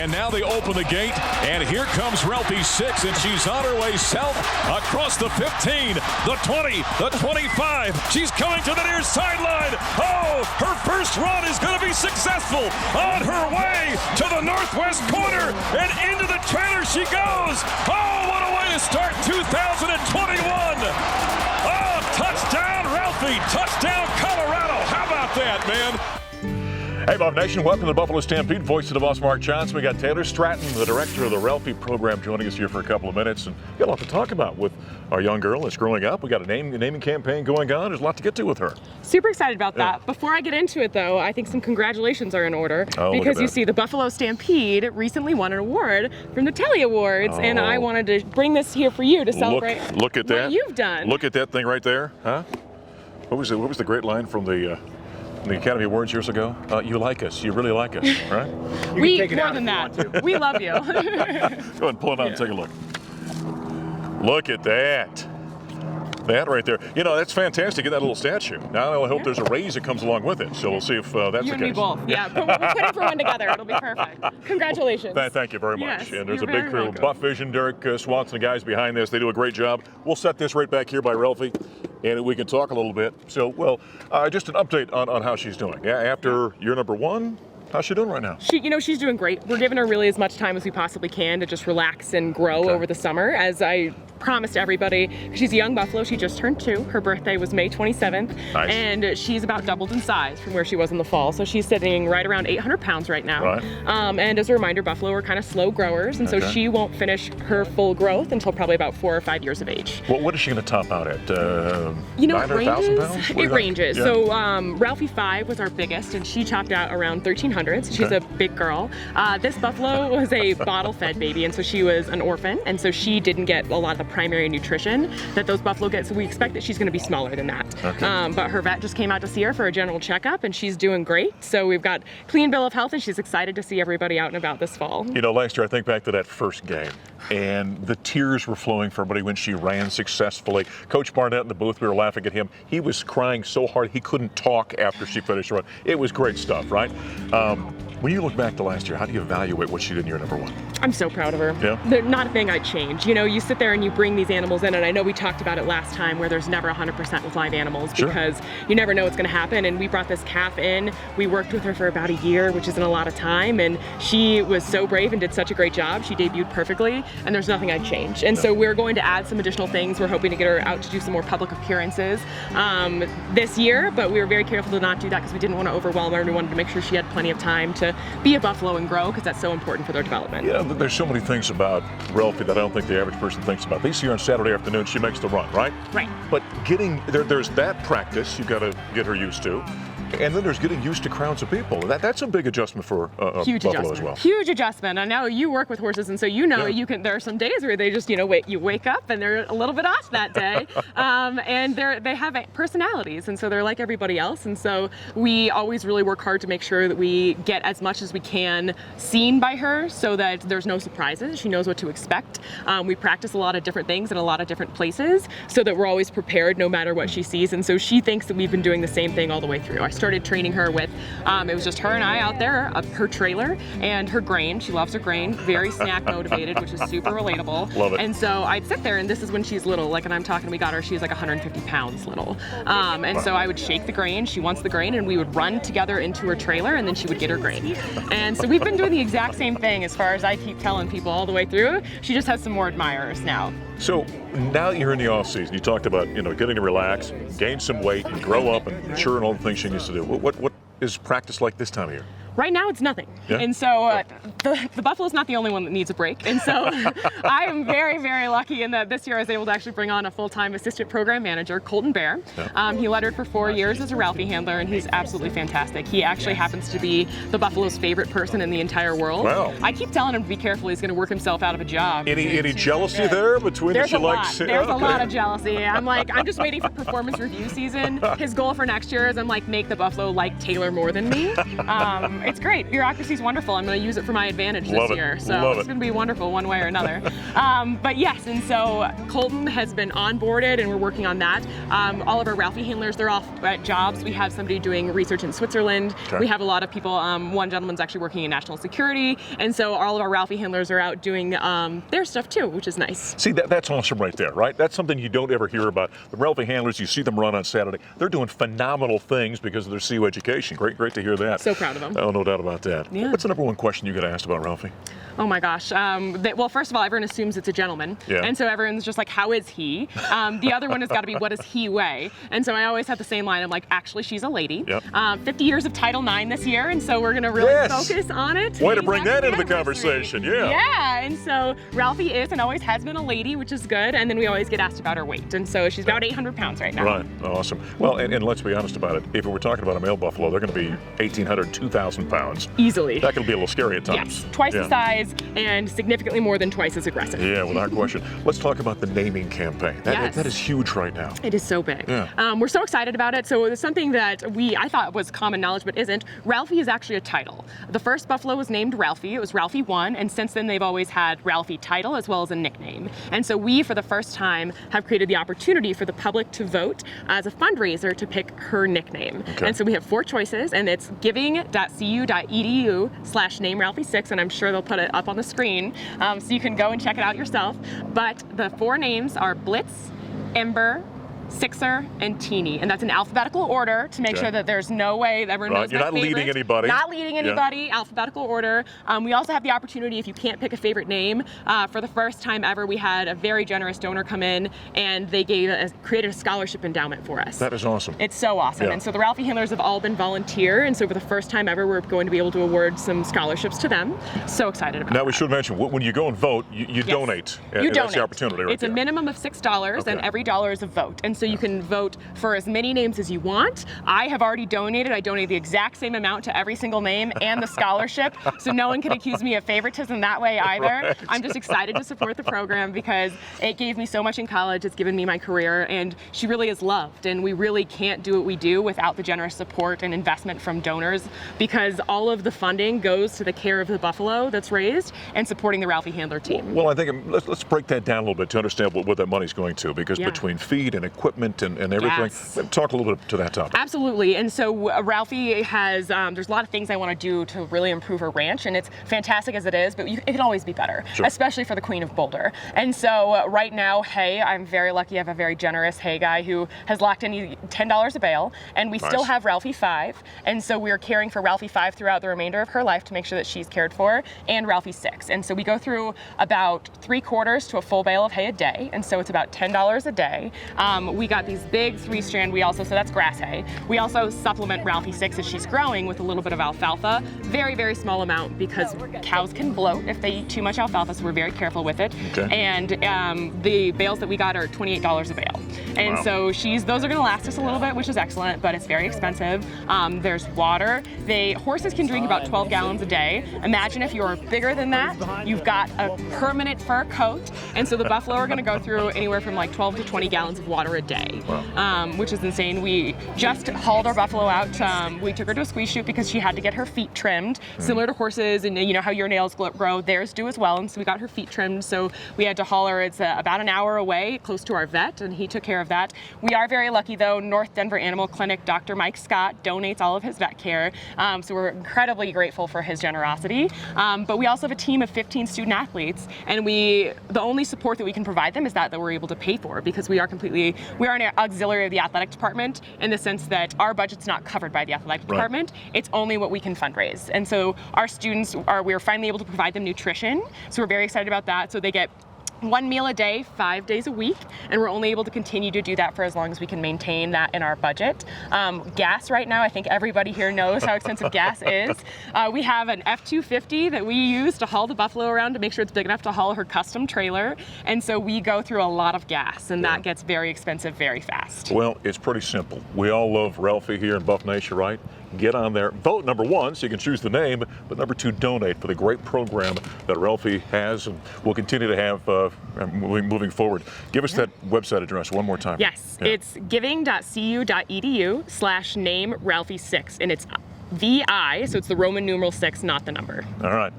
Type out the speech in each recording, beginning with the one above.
And now they open the gate, and here comes Ralphie 6, and she's on her way south across the 15, the 20, the 25. She's coming to the near sideline. Oh, her first run is going to be successful. On her way to the northwest corner, and into the trailer she goes. Oh, what a way to start 2021. Oh, touchdown, Ralphie. Touchdown, Colorado. How about that, man? Hey, Buff Nation, welcome to the Buffalo Stampede. Voice of the boss, Mark Johnson. We got Taylor Stratton, the director of the Ralphie program, joining us here for a couple of minutes. And we got a lot to talk about with our young girl that's growing up. We got a naming campaign going on. There's a lot to get to with her. Super excited about that. Before I get into it, though, I think some congratulations are in order. Because you see, the Buffalo Stampede recently won an award from the Telly Awards, and I wanted to bring this here for you to celebrate look at that. What you've done. Look at that thing right there, huh? What was the great line from the Academy Awards years ago? You like us. You really like us, right? We more than that. We love you. Go ahead and pull it out and take a look. Look at that. That right there. You know, that's fantastic. Get that little statue. Now I hope there's a raise that comes along with it. So we'll see if that's the case. You and me both. Yeah, we'll put it for one together. It'll be perfect. Congratulations. Thank you very much. Yes, and there's a you're big crew. welcome. Buff Vision, Derek Swanson, the guys behind this. They do a great job. We'll set this right back here by Ralphie, and we can talk a little bit. So, well, just an update on how she's doing. Yeah, after year number 1. How's she doing right now? She's doing great. We're giving her really as much time as we possibly can to just relax and grow over the summer. As I promised everybody, she's a young buffalo. She just turned 2. Her birthday was May 27th. Nice. And she's about doubled in size from where she was in the fall. So she's sitting right around 800 pounds right now. Right. And as a reminder, buffalo are kind of slow growers, and so she won't finish her full growth until probably about 4 or 5 years of age. Well, what is she going to top out at? 900,000 pounds? It ranges. Yeah. So Ralphie 5 was our biggest, and she topped out around 1,300. So she's a big girl. This buffalo was a bottle-fed baby, and so she was an orphan, and so she didn't get a lot of the primary nutrition that those buffalo get. So we expect that she's going to be smaller than that. But her vet just came out to see her for a general checkup, and she's doing great. So we've got clean bill of health, and she's excited to see everybody out and about this fall. You know, last year I think back to that first game, and the tears were flowing for everybody when she ran successfully. Coach Barnett in the booth, we were laughing at him. He was crying so hard he couldn't talk after she finished the run. It was great stuff, right? When you look back to last year, how do you evaluate what she did in year number 1? I'm so proud of her. Yeah. Not a thing I'd change. You know, you sit there and you bring these animals in, and I know we talked about it last time where there's never 100% with live animals because you never know what's going to happen. And we brought this calf in. We worked with her for about a year, which isn't a lot of time, and she was so brave and did such a great job. She debuted perfectly, and there's nothing I'd change. And so we're going to add some additional things. We're hoping to get her out to do some more public appearances this year, but we were very careful to not do that because we didn't want to overwhelm her, and we wanted to make sure she had plenty of time to be a buffalo and grow, because that's so important for their development. Yeah, there's so many things about Ralphie that I don't think the average person thinks about. They see her on Saturday afternoon, she makes the run, right? Right. But getting there's that practice you've got to get her used to. And then there's getting used to crowds of people. That's a big adjustment for buffalo as well. Huge adjustment. I know you work with horses, and so you know you can. There are some days where they just you wake up and they're a little bit off that day, and they have personalities, and so they're like everybody else. And so we always really work hard to make sure that we get as much as we can seen by her, so that there's no surprises. She knows what to expect. We practice a lot of different things in a lot of different places, so that we're always prepared no matter what she sees. And so she thinks that we've been doing the same thing all the way through. I started training her with, it was just her and I out there, her trailer and her grain. She loves her grain, very snack motivated, which is super relatable. Love it. And so I'd sit there, and this is when she's little, like, and I'm talking, we got her, she was like 150 pounds little. And so I would shake the grain, she wants the grain, and we would run together into her trailer, and then she would get her grain. And so we've been doing the exact same thing as far as I keep telling people all the way through. She just has some more admirers now. So now you're in the off season. You talked about getting to relax, gain some weight, and grow up, and mature, and all the things she needs to do. What is practice like this time of year? Right now, it's nothing. Yeah? And so the buffalo's not the only one that needs a break. And so I am very, very lucky in that this year I was able to actually bring on a full-time assistant program manager, Colton Bear. Yeah. He lettered for 4 years as a Ralphie handler, and he's absolutely fantastic. He actually happens to be the buffalo's favorite person in the entire world. Wow. I keep telling him to be careful. He's going to work himself out of a job. Any jealousy there between There's the a two lot. There's a lot of jealousy. I'm just waiting for performance review season. His goal for next year is make the buffalo like Taylor more than me. It's great. Bureaucracy is wonderful. I'm going to use it for my advantage Love this it. year. So Love it's it. going to be wonderful one way or another. But yes, and so Colton has been onboarded, and we're working on that. All of our Ralphie handlers, they're off at jobs. We have somebody doing research in Switzerland. Okay. We have a lot of people. One gentleman's actually working in national security, and so all of our Ralphie handlers are out doing their stuff too, which is nice. See, that's awesome right there, right? That's something you don't ever hear about. The Ralphie handlers, you see them run on Saturday. They're doing phenomenal things because of their CU education. Great to hear that. So proud of them. Oh, no doubt about that. Yeah. What's the number one question you get asked about Ralphie? Oh my gosh. Well, first of all, everyone assumes it's a gentleman. Yeah. And so everyone's just like, how is he? The other one has got to be, what does he weigh? And so I always have the same line. I'm like, actually, she's a lady. Yep. 50 years of Title IX this year, and so we're going to really Yes. focus on it. Way to Today's bring that happy into the anniversary. conversation, yeah. Yeah, and so Ralphie is and always has been a lady, which is good. And then we always get asked about her weight. And so she's about 800 pounds right now. Right, awesome. Well, and let's be honest about it. If we're talking about a male buffalo, they're going to be 1,800, 2,000 pounds. Easily. That can be a little scary at times. Yes, twice Yeah. the size and significantly more than twice as aggressive. Yeah, without question. Let's talk about the naming campaign. Yes. That is huge right now. It is so big. Yeah. We're so excited about it. So it's something that I thought was common knowledge, but isn't. Ralphie is actually a title. The first buffalo was named Ralphie. It was Ralphie 1, and since then they've always had Ralphie title as well as a nickname. And so we, for the first time, have created the opportunity for the public to vote as a fundraiser to pick her nickname. Okay. And so we have 4 choices, and it's giving.cu.edu/name Ralphie6, and I'm sure they'll put it up on the screen, so you can go and check it out yourself. But the 4 names are Blitz, Ember, Sixer, and Teeny, and that's in alphabetical order to make Okay. sure that there's no way that everyone Right, knows you're my not leading favorite. anybody. Not leading anybody, alphabetical order. We also have the opportunity, if you can't pick a favorite name, for the first time ever, we had a very generous donor come in, and they created a scholarship endowment for us. That is awesome. It's so awesome. Yeah. And so the Ralphie handlers have all been volunteer, and so for the first time ever, we're going to be able to award some scholarships to them. So excited about Now, that. we should mention, when you go and vote, you Yes. donate. You And donate. That's the opportunity right It's there. a minimum of $6, and Okay. every dollar is a vote. And so you can vote for as many names as you want. I have already donated. I donated the exact same amount to every single name and the scholarship, so no one can accuse me of favoritism that way either. Right. I'm just excited to support the program because it gave me so much in college. It's given me my career, and she really is loved. And we really can't do what we do without the generous support and investment from donors, because all of the funding goes to the care of the buffalo that's raised and supporting the Ralphie handler team. Well, I think let's break that down a little bit to understand what that money's going to, because Yeah. between feed and equipment and everything, Yes. talk a little bit to that topic. Absolutely. And so Ralphie has, there's a lot of things I want to do to really improve her ranch, and it's fantastic as it is, but it can always be better, Sure. especially for the Queen of Boulder. And so right now, hay, I'm very lucky. I have a very generous hay guy who has locked in $10 a bale, and we still Nice. have Ralphie 5. And so we're caring for Ralphie 5 throughout the remainder of her life to make sure that she's cared for, and Ralphie 6. And so we go through about 3/4 to a full bale of hay a day, and so it's about $10 a day. We got these big 3-strand, so that's grass hay. We also supplement Ralphie 6 as she's growing with a little bit of alfalfa. Very, very small amount, because cows can bloat if they eat too much alfalfa, so we're very careful with it. Okay. And the bales that we got are $28 a bale. And Wow. so those are gonna last us a little bit, which is excellent, but it's very expensive. There's water. Horses can drink about 12 gallons a day. Imagine if you're bigger than that, you've got a permanent fur coat. And so the buffalo are gonna go through anywhere from like 12 to 20 gallons of water a day, which is insane. We just hauled our buffalo out. We took her to a squeeze chute because she had to get her feet trimmed, similar to horses, and you know how your nails grow, theirs do as well. And so we got her feet trimmed. So we had to haul her. It's about an hour away, close to our vet, and he took care of that. We are very lucky though. North Denver Animal Clinic, Dr. Mike Scott donates all of his vet care. So we're incredibly grateful for his generosity. But we also have a team of 15 student athletes, and the only support that we can provide them is that we're able to pay for, because we are an auxiliary of the athletic department, in the sense that our budget's not covered by the athletic department. It's only what we can fundraise. And so our students we're finally able to provide them nutrition. So we're very excited about that. So they get 1 meal a day, 5 days a week, and we're only able to continue to do that for as long as we can maintain that in our budget. Gas right now, I think everybody here knows how expensive gas is. We have an F-250 that we use to haul the buffalo around to make sure it's big enough to haul her custom trailer, and so we go through a lot of gas, and that gets very expensive very fast. Well, it's pretty simple. We all love Ralphie here in Buff Nation, right? Get on there. Vote, number 1, so you can choose the name, but number 2, donate for the great program that Ralphie has and will continue to have moving forward. Give us that website address one more time. Yes, Yeah. it's giving.cu.edu/name Ralphie6, and it's VI, so it's the Roman numeral 6, not the number. All right.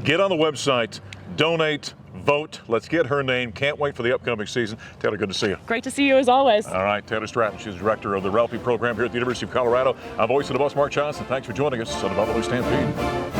Get on the website, donate, vote. Let's get her name. Can't wait for the upcoming season. Taylor, good to see you. Great to see you as always. All right, Taylor Stratton. She's the director of the Ralphie program here at the University of Colorado. I'm voice of the boss, Mark Johnson. Thanks for joining us on the Buffalo Stampede.